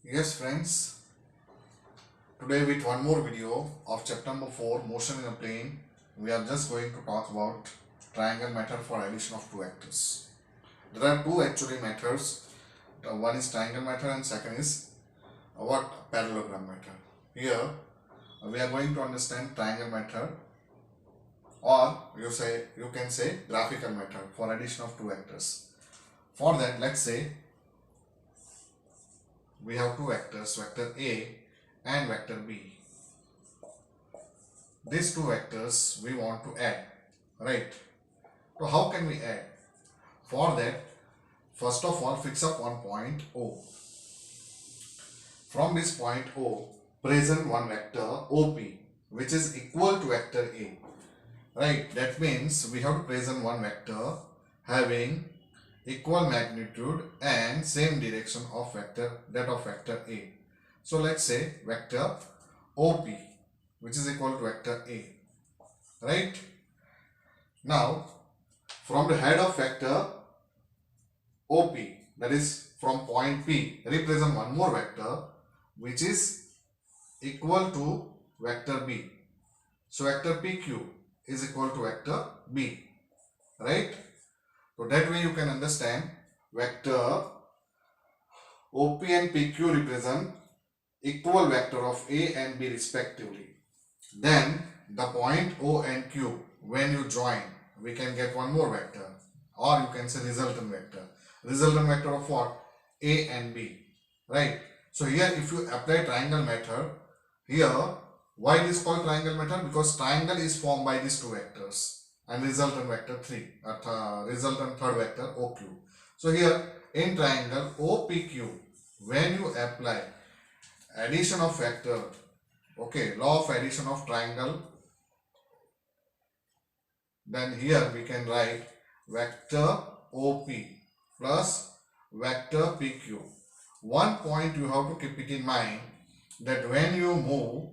Yes friends, today with one more video of chapter number 4, motion in a plane, we are just going to talk about triangle method for addition of two vectors. There are two actually methods. One is triangle method and second is parallelogram method. Here we are going to understand triangle method, or you can say graphical method for addition of two vectors. For that, let's say we have two vectors, vector A and vector B. These two vectors we want to add, right? So how can we add? For that, first of all, fix up one point O. From this point O, present one vector OP, which is equal to vector A, right? That means we have to present one vector having equal magnitude and same direction of vector, that of vector A. So let's say vector OP, which is equal to vector A, right? Now from the head of vector OP, that is from point P, represent one more vector which is equal to vector B. So vector PQ is equal to vector B, right? So that way you can understand vector OP and PQ represent equal vector of A and B respectively. Then the point O and Q, when you join, we can get one more vector, or you can say resultant vector. Resultant vector of what? A and B, right? So here if you apply triangle method, here why it is called triangle method? Because triangle is formed by these two vectors and resultant vector 3, resultant third vector OQ. So here in triangle OPQ, when you apply addition of vector, okay, law of addition of triangle, then here we can write vector OP plus vector PQ. One point you have to keep it in mind, that when you move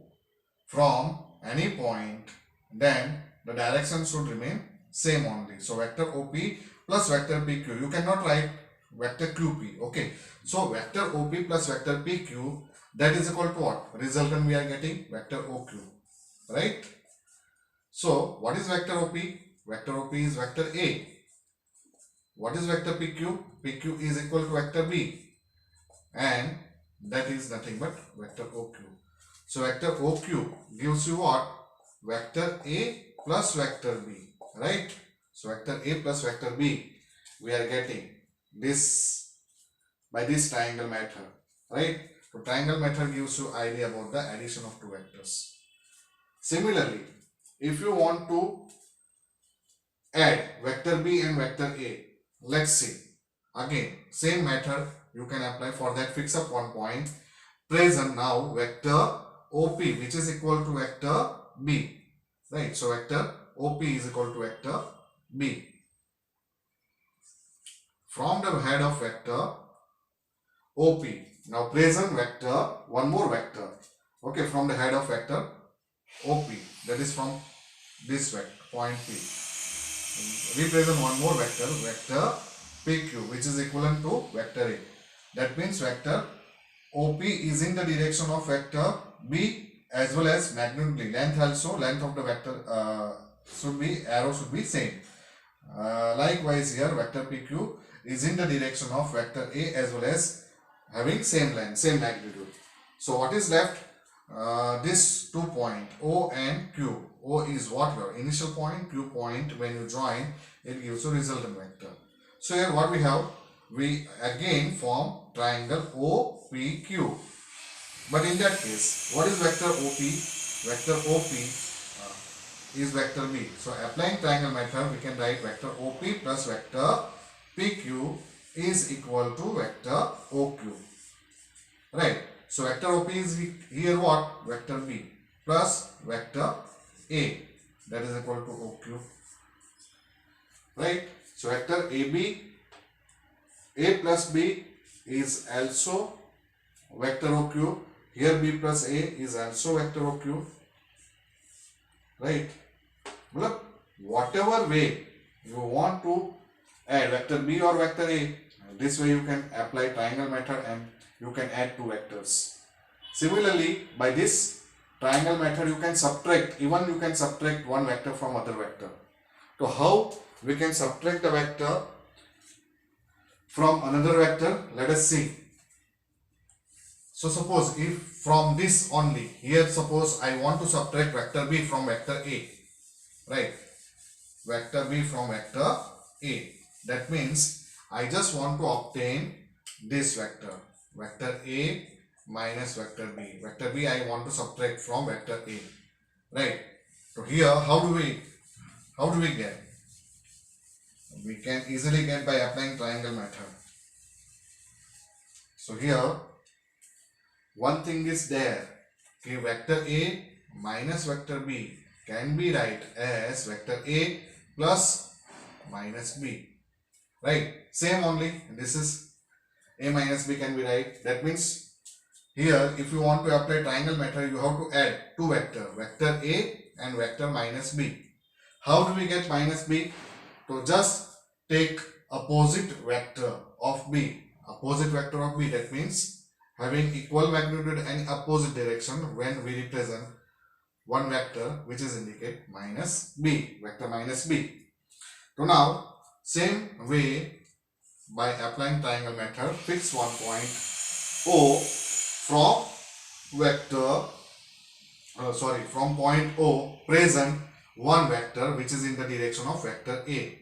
from any point, then the direction should remain same only. So vector OP plus vector PQ. You cannot write vector QP. Okay. So vector OP plus vector PQ, that is equal to what? Resultant we are getting vector OQ. Right? So what is vector OP? Vector OP is vector A. What is vector PQ? PQ is equal to vector B. And that is nothing but vector OQ. So vector OQ gives you what? Vector A plus vector B, right? So vector A plus vector B, we are getting this by this triangle method, right? So triangle method gives you idea about the addition of two vectors. Similarly, if you want to add vector B and vector A, let's see. Again, same method you can apply. For that, fix up one point. Present now vector OP, which is equal to vector B, right? So vector OP is equal to vector B. From the head of vector OP, now present vector, one more vector, okay, from the head of vector OP, that is from this vector, point P. Represent one more vector, vector PQ, which is equivalent to vector A. That means vector OP is in the direction of vector B as well as magnitude. Length also, length of the vector should be, arrow should be same. Likewise here vector PQ is in the direction of vector A as well as having same length, same magnitude. So what is left? This 2 point O and Q. O is what? Your initial point. Q point, when you join, it gives you resultant vector. So here what we have? We again form triangle OPQ. But in that case, what is vector OP? Vector OP is vector B. So applying triangle method, we can write vector OP plus vector PQ is equal to vector OQ. Right. So vector OP is here what? Vector B plus vector A, that is equal to OQ. Right. So vector AB, A plus B is also vector OQ. Here B plus A is also vector OQ. Right. Look, whatever way you want to add vector B or vector A, this way you can apply triangle method and you can add two vectors. Similarly, by this triangle method, you can subtract, even you can subtract one vector from other vector. So how we can subtract a vector from another vector? Let us see. So suppose if from this only, here suppose I want to subtract vector b from vector a, right? Vector b from vector a. That means I just want to obtain this vector, vector a minus vector b. Vector b I want to subtract from vector a, right? So here how do we get? We can easily get by applying triangle method. So here one thing is there, okay, vector a minus vector b can be write as vector a plus minus b, right? Same only, this is a minus b can be write. That means here if you want to apply triangle method, you have to add two vector, vector a and vector minus b. How do we get minus b? To just take opposite vector of b, that means having equal magnitude and opposite direction when we represent one vector which is indicate minus b, vector minus b. So now same way, by applying triangle method, fix one point O from from point O, present one vector which is in the direction of vector a.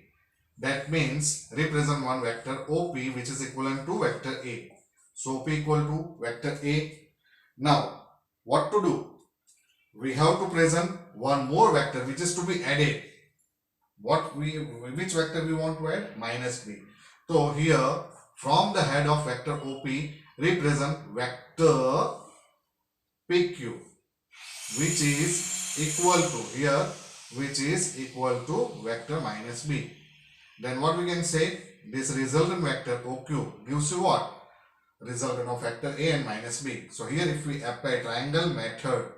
That means represent one vector OP which is equivalent to vector a. So OP equal to vector a. Now what to do? We have to present one more vector which is to be added. Which vector we want to add? Minus b. So here from the head of vector OP, represent vector PQ which is equal to here, which is equal to vector minus b. Then what we can say, this resultant vector OQ gives you what? Resultant of vector a and minus b. So here if we apply triangle method,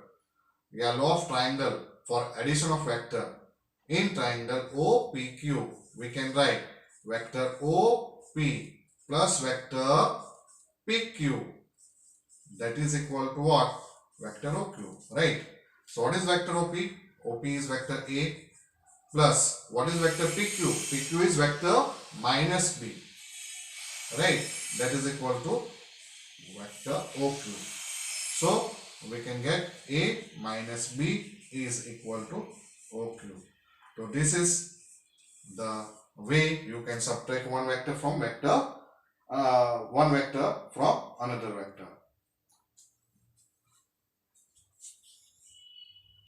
law of triangle for addition of vector in triangle OPQ, we can write vector OP plus vector PQ, that is equal to what? Vector OQ, right? So what is vector OP? OP is vector A plus what is vector PQ? PQ is vector minus B, right? That is equal to vector OQ. So we can get A minus B is equal to OQ. So this is the way you can subtract one vector from another vector.